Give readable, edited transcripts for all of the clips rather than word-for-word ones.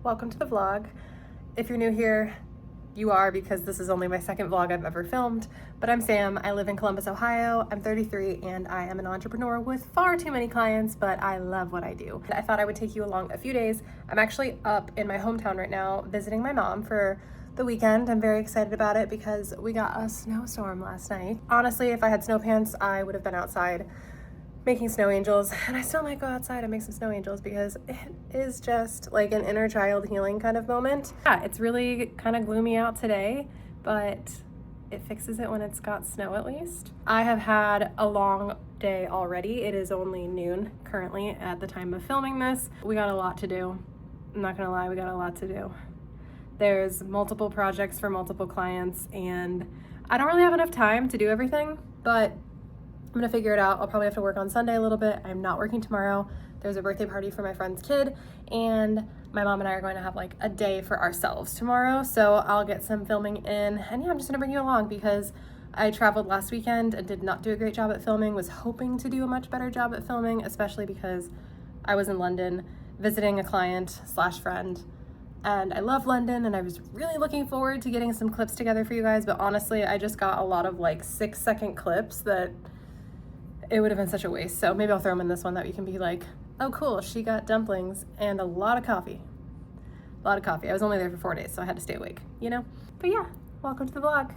welcome to the vlog. If you're new here, you are, because this is only my second vlog I've ever filmed. But I'm Sam, I live in Columbus, Ohio, I'm 33, and I am an entrepreneur with far too many clients, but I love what I do. I thought I would take you along a few days. I'm actually up in my hometown right now visiting my mom for the weekend. I'm very excited about it because we got a snowstorm last night. Honestly, if I had snow pants, I would have been outside making snow angels, and I still might go outside and make some snow angels because it is just like an inner child healing kind of moment. Yeah, it's really kind of gloomy out today, but it fixes it when it's got snow at least. I have had a long day already. It is only noon currently at the time of filming this. We got a lot to do. I'm not gonna lie, we got a lot to do. There's multiple projects for multiple clients, and I don't really have enough time to do everything, but I'm gonna figure it out. I'll probably have to work on Sunday a little bit. I'm not working tomorrow. There's a birthday party for my friend's kid, and my mom and I are going to have like a day for ourselves tomorrow. So I'll get some filming in, and yeah, I'm just gonna bring you along because I traveled last weekend and did not do a great job at filming. Was hoping to do a much better job at filming, especially because I was in London visiting a client slash friend. And I love London, and I was really looking forward to getting some clips together for you guys, but honestly, I just got a lot of like 6-second clips that it would have been such a waste. So maybe I'll throw them in this one that we can be like, oh cool, she got dumplings and a lot of coffee. A lot of coffee. I was only there for 4 days, so I had to stay awake, you know? But yeah, welcome to the vlog.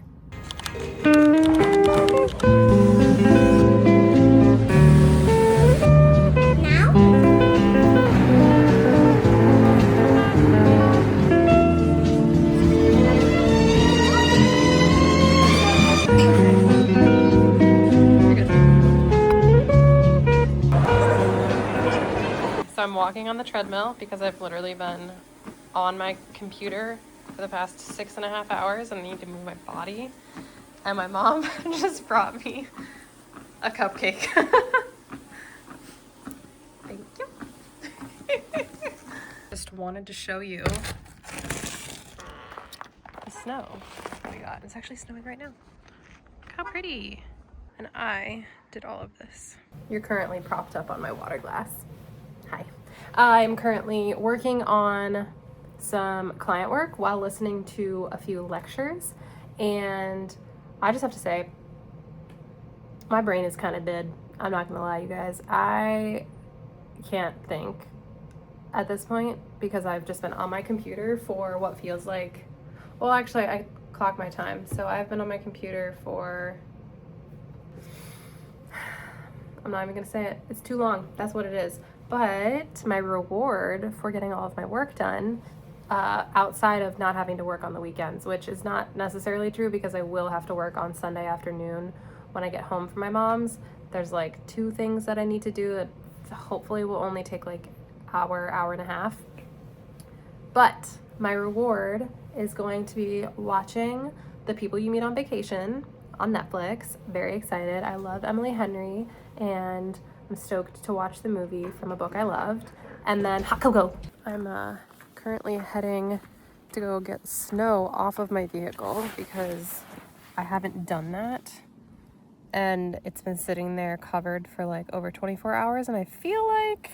So I'm walking on the treadmill because I've literally been on my computer for the past 6.5 hours and I need to move my body. And my mom just brought me a cupcake. Thank you. Just wanted to show you the snow we got. It's actually snowing right now. Look how pretty. And I did all of this. You're currently propped up on my water glass. Hi. I'm currently working on some client work while listening to a few lectures, and I just have to say, my brain is kind of dead. I'm not gonna lie, you guys. I can't think at this point because I've just been on my computer for what feels like, well, actually, I clock my time. So I've been on my computer for, I'm not even gonna say it. It's too long. That's what it is. But my reward for getting all of my work done, outside of not having to work on the weekends, which is not necessarily true because I will have to work on Sunday afternoon when I get home from my mom's. There's like 2 things that I need to do that hopefully will only take like hour and a half. But my reward is going to be watching The People You Meet on Vacation on Netflix. Very excited. I love Emily Henry, and I'm stoked to watch the movie from a book I loved. And then hot cocoa. I'm currently heading to go get snow off of my vehicle because I haven't done that. And it's been sitting there covered for like over 24 hours, and I feel like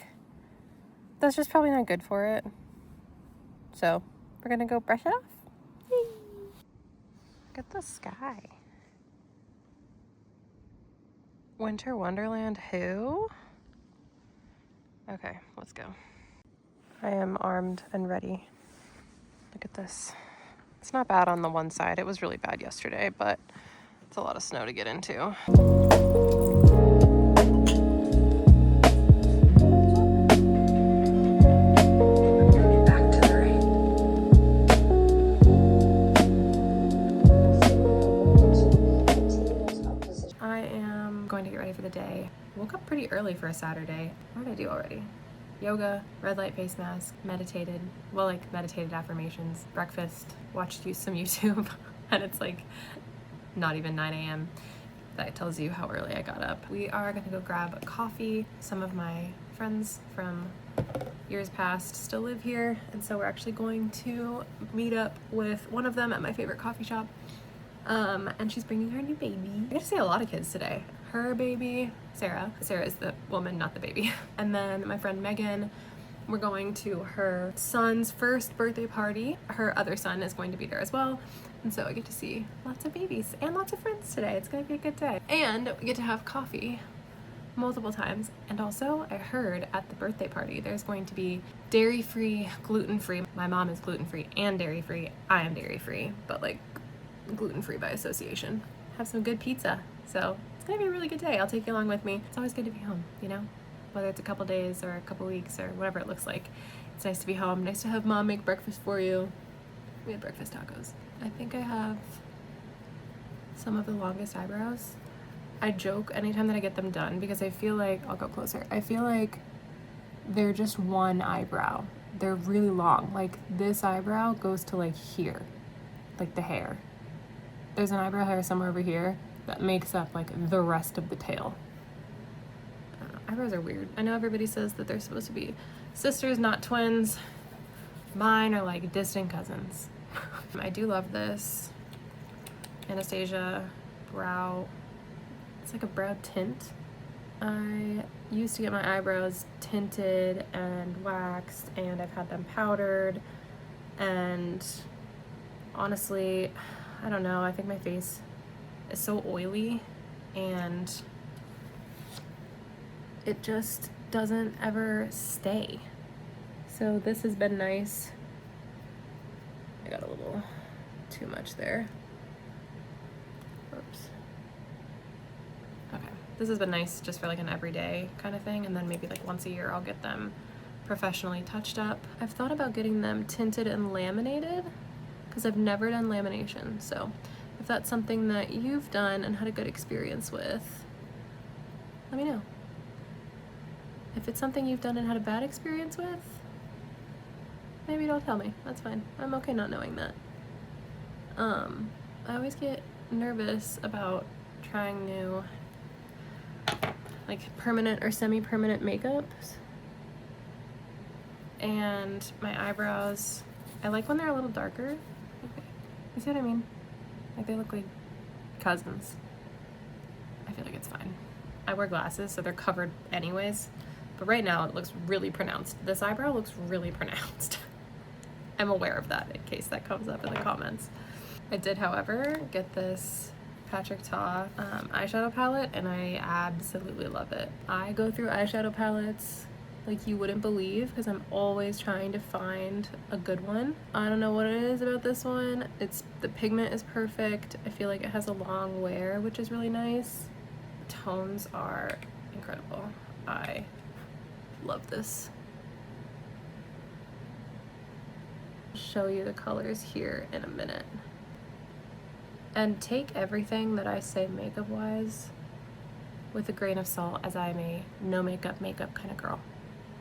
that's just probably not good for it. So we're gonna go brush it off. Yay. Look at the sky. Winter Wonderland who? Okay, let's go. I am armed and ready. Look at this. It's not bad on the one side. It was really bad yesterday, but it's a lot of snow to get into. Going to get ready for the day. Woke up pretty early for a Saturday. What did I do already? Yoga, red light face mask, meditated, well, like meditated affirmations, breakfast, watched some YouTube, and it's like not even 9 a.m. That tells you how early I got up. We are gonna go grab a coffee. Some of my friends from years past still live here, and so we're actually going to meet up with one of them at my favorite coffee shop. And she's bringing her new baby. I get to see a lot of kids today. Her baby, Sarah. Sarah is the woman, not the baby. And then my friend Megan We're going to her son's first birthday party. Her other son is going to be there as well. And so I get to see lots of babies and lots of friends today. It's gonna be a good day. And we get to have coffee multiple times. And also I heard at the birthday party there's going to be dairy-free, gluten-free. My mom is gluten-free and dairy-free. I am dairy-free, but like gluten-free by association. Have some good pizza. So it's gonna be a really good day. I'll take you along with me. It's always good to be home, you know? Whether it's a couple days or a couple weeks or whatever it looks like. It's nice to be home. Nice to have mom make breakfast for you. We had breakfast tacos. I think I have some of the longest eyebrows. I joke anytime that I get them done because I feel like, I'll go closer. I feel like they're just one eyebrow. They're really long. Like this eyebrow goes to like here, like the hair. There's an eyebrow hair somewhere over here that makes up like the rest of the tail. I don't know. Eyebrows are weird. I know everybody says that they're supposed to be sisters, not twins. Mine are like distant cousins. I do love this Anastasia brow. It's like a brow tint. I used to get my eyebrows tinted and waxed, and I've had them powdered, and honestly, I don't know, I think my face is so oily and it just doesn't ever stay. So this has been nice. I got a little too much there. Oops. Okay, this has been nice just for like an everyday kind of thing, and then maybe like once a year I'll get them professionally touched up. I've thought about getting them tinted and laminated because I've never done lamination. So if that's something that you've done and had a good experience with, let me know. If it's something you've done and had a bad experience with, maybe don't tell me. That's fine. I'm okay not knowing that. I always get nervous about trying new like permanent or semi-permanent makeups. And my eyebrows, I like when they're a little darker. Okay. You see what I mean? Like they look like cousins. I feel like it's fine. I wear glasses, so they're covered anyways. But right now it looks really pronounced. This eyebrow looks really pronounced. I'm aware of that in case that comes up in the comments. I did, however, get this Patrick Ta eyeshadow palette, and I absolutely love it. I go through eyeshadow palettes like you wouldn't believe because I'm always trying to find a good one. I don't know what it is about this one. The pigment is perfect. I feel like it has a long wear, which is really nice. The tones are incredible. I love this. I'll show you the colors here in a minute. And take everything that I say makeup wise with a grain of salt, as I'm a no makeup kind of girl.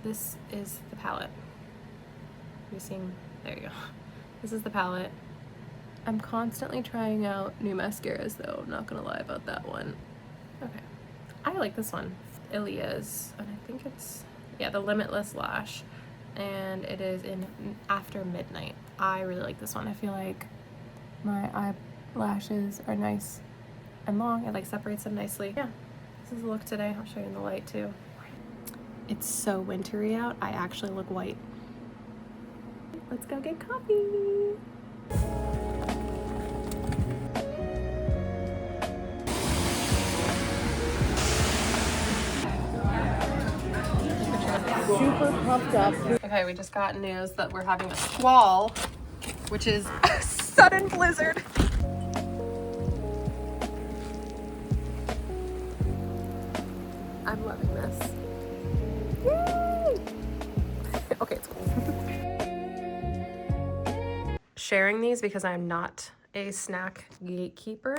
This is the palette. You seeing? There you go. This is the palette. I'm constantly trying out new mascaras though, I'm not gonna lie about that one. Okay, I like this one. Ilia's, and I think it's, yeah, the Limitless Lash, and it is in After Midnight. I really like this one. I feel like my eyelashes are nice and long. It like separates them nicely. Yeah, this is the look today. I'll show you in the light too. It's so wintry out, I actually look white. Let's go get coffee. Super pumped up. Okay, we just got news that we're having a squall, which is a sudden blizzard. I'm loving this. Yay! Okay, it's cool. Sharing these because I'm not a snack gatekeeper.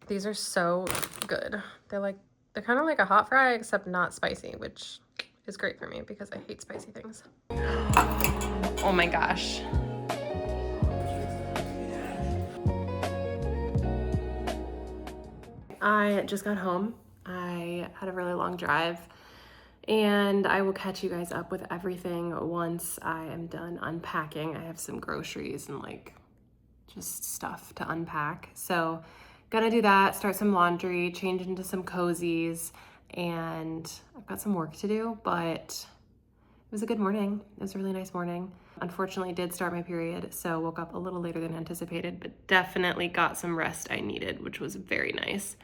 These are so good. They're kind of like a hot fry except not spicy, which is great for me because I hate spicy things. Oh my gosh. I just got home. I had a really long drive, and I will catch you guys up with everything once I am done unpacking. I have some groceries and like just stuff to unpack. So gonna do that, start some laundry, change into some cozies, and I've got some work to do, but It was a good morning. It was a really nice morning. Unfortunately, did start my period, so woke up a little later than anticipated, but definitely got some rest I needed, which was very nice.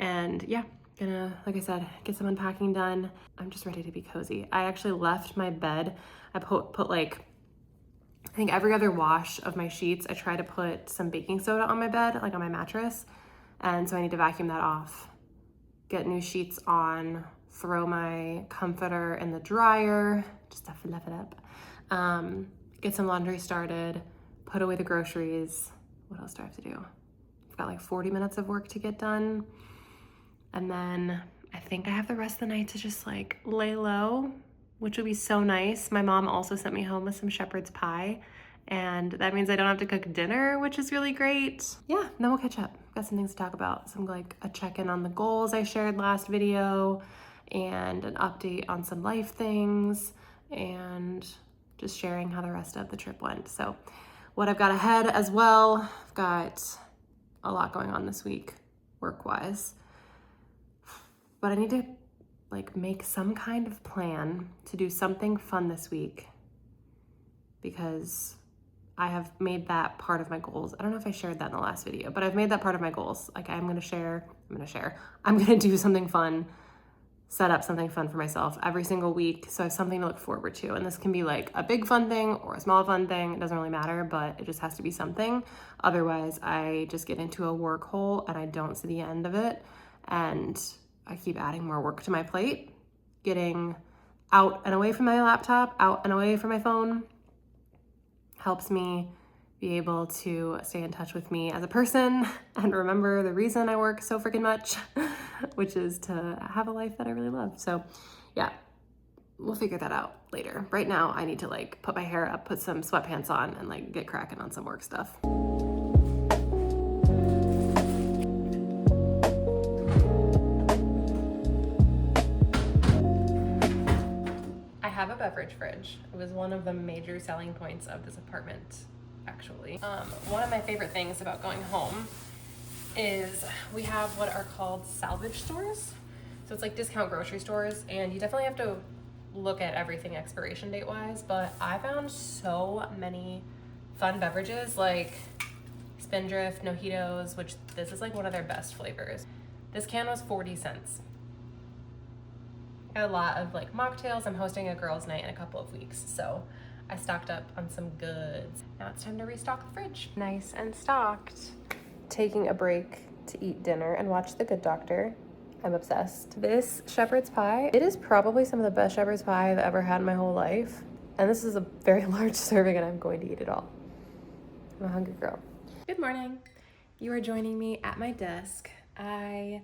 And yeah, gonna, like I said, get some unpacking done. I'm just ready to be cozy. I actually left my bed. I put like, I think every other wash of my sheets, I try to put some baking soda on my bed, like on my mattress. And so I need to vacuum that off, get new sheets on, throw my comforter in the dryer, just to fluff it up, get some laundry started, put away the groceries. What else do I have to do? I've got like 40 minutes of work to get done. And then I think I have the rest of the night to just like lay low, which would be so nice. My mom also sent me home with some shepherd's pie, and that means I don't have to cook dinner, which is really great. Yeah, then we'll catch up. Got some things to talk about. Some like a check-in on the goals I shared last video, and an update on some life things, and just sharing how the rest of the trip went. So what I've got ahead as well, I've got a lot going on this week, work-wise. But I need to like make some kind of plan to do something fun this week, because I have made that part of my goals. I don't know if I shared that in the last video, but I've made that part of my goals. Like I'm gonna do something fun, set up something fun for myself every single week, so I have something to look forward to. And this can be like a big fun thing or a small fun thing. It doesn't really matter, but it just has to be something. Otherwise, I just get into a work hole and I don't see the end of it. And I keep adding more work to my plate, getting out and away from my laptop, out and away from my phone, helps me be able to stay in touch with me as a person and remember the reason I work so freaking much, which is to have a life that I really love. So yeah, we'll figure that out later. Right now, I need to like put my hair up, put some sweatpants on, and like get cracking on some work stuff. I have a beverage fridge. It was one of the major selling points of this apartment, actually. One of my favorite things about going home is we have what are called salvage stores. So it's like discount grocery stores, and you definitely have to look at everything expiration date wise, but I found so many fun beverages like Spindrift, Mojitos, which this is like one of their best flavors. This can was 40 cents. A lot of like mocktails. I'm hosting a girls' night in a couple of weeks, so I stocked up on some goods. Now it's time to restock the fridge. Nice and stocked. Taking a break to eat dinner and watch The Good Doctor. I'm obsessed. This shepherd's pie, it is probably some of the best shepherd's pie I've ever had in my whole life. And this is a very large serving, and I'm going to eat it all. I'm a hungry girl. Good morning. You are joining me at my desk. I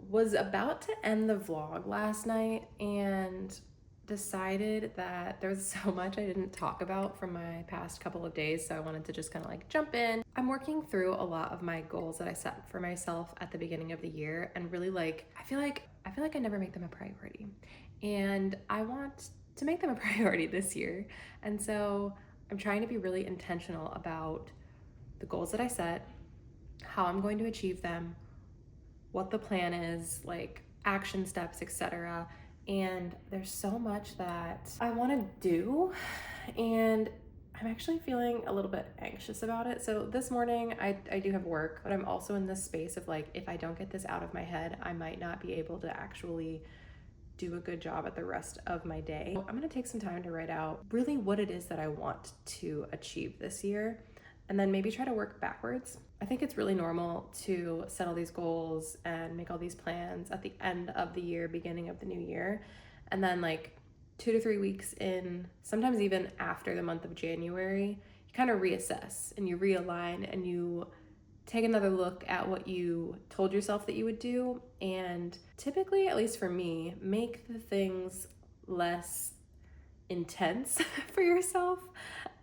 was about to end the vlog last night and decided that there was so much I didn't talk about from my past couple of days, so I wanted to just kind of like jump in. I'm working through a lot of my goals that I set for myself at the beginning of the year, and really like I feel like I never make them a priority, and I want to make them a priority this year. And so I'm trying to be really intentional about the goals that I set, how I'm going to achieve them, what the plan is, like action steps, etc. And there's so much that I want to do, and I'm actually feeling a little bit anxious about it. So this morning I do have work, but I'm also in this space of like, if I don't get this out of my head, I might not be able to actually do a good job at the rest of my day. I'm gonna take some time to write out really what it is that I want to achieve this year, and then maybe try to work backwards. I think it's really normal to set all these goals and make all these plans at the end of the year, beginning of the new year. And then like 2 to 3 weeks in, sometimes even after the month of January, you kind of reassess and you realign and you take another look at what you told yourself that you would do. And typically, at least for me, make the things less intense for yourself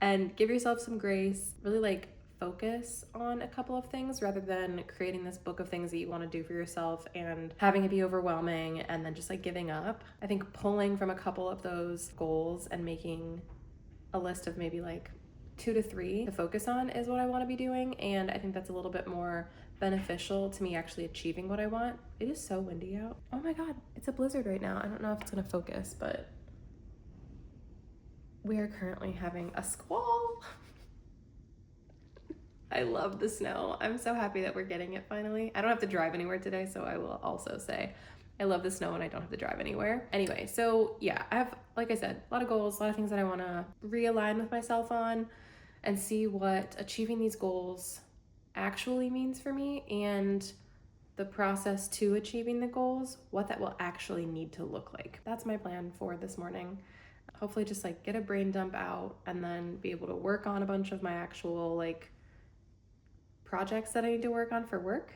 and give yourself some grace. Really like focus on a couple of things rather than creating this book of things that you want to do for yourself and having it be overwhelming and then just like giving up. I think pulling from a couple of those goals and making a list of maybe like 2 to 3 to focus on is what I want to be doing. And I think that's a little bit more beneficial to me actually achieving what I want. It is so windy out. Oh my God, it's a blizzard right now. I don't know if it's gonna focus, but We are currently having a squall. I love the snow. I'm so happy that we're getting it finally. I don't have to drive anywhere today, so I will also say I love the snow and I don't have to drive anywhere. Anyway, so yeah, I have, like I said, a lot of goals, a lot of things that I want to realign with myself on and see what achieving these goals actually means for me, and the process to achieving the goals, what that will actually need to look like. That's my plan for this morning. Hopefully just like get a brain dump out and then be able to work on a bunch of my actual like projects that I need to work on for work.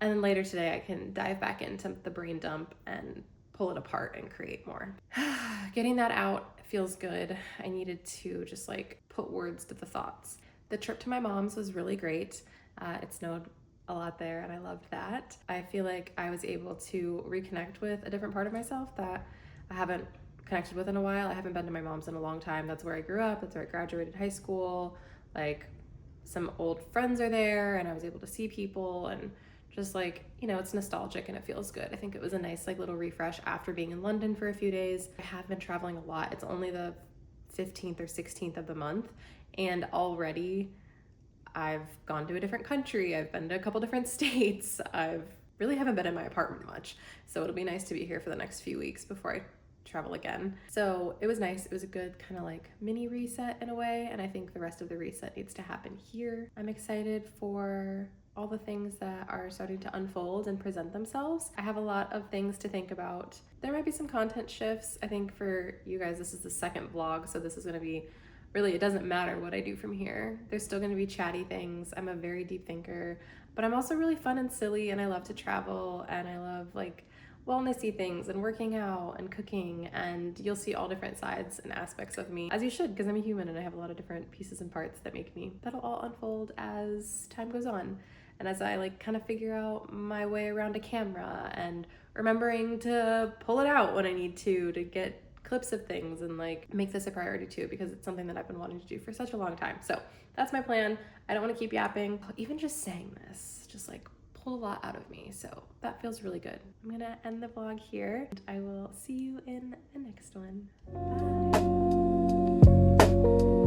And then later today I can dive back into the brain dump and pull it apart and create more. Getting that out feels good. I needed to just like put words to the thoughts. The trip to my mom's was really great. It snowed a lot there and I loved that. I feel like I was able to reconnect with a different part of myself that I haven't connected with in a while. I haven't been to my mom's in a long time. That's where I grew up. That's where I graduated high school. Like some old friends are there and I was able to see people and just like, you know, it's nostalgic and it feels good. I think it was a nice like little refresh after being in London for a few days. I have been traveling a lot. It's only the 15th or 16th of the month and already I've gone to a different country. I've been to a couple different states. I've really haven't been in my apartment much. So it'll be nice to be here for the next few weeks before I travel again. So it was nice. It was a good kind of like mini reset in a way. And I think the rest of the reset needs to happen here. I'm excited for all the things that are starting to unfold and present themselves. I have a lot of things to think about. There might be some content shifts. I think for you guys, this is the second vlog. So this is going to be really, it doesn't matter what I do from here. There's still going to be chatty things. I'm a very deep thinker, but I'm also really fun and silly and I love to travel and I love like wellnessy things and working out and cooking, and you'll see all different sides and aspects of me, as you should, because I'm a human and I have a lot of different pieces and parts that make me. That'll all unfold as time goes on and as I like kind of figure out my way around a camera and remembering to pull it out when I need to get clips of things and like make this a priority too, because it's something that I've been wanting to do for such a long time. So that's my plan. I don't want to keep yapping. Even just saying this just like pull a lot out of me, so that feels really good. I'm gonna end the vlog here and I will see you in the next one. Bye.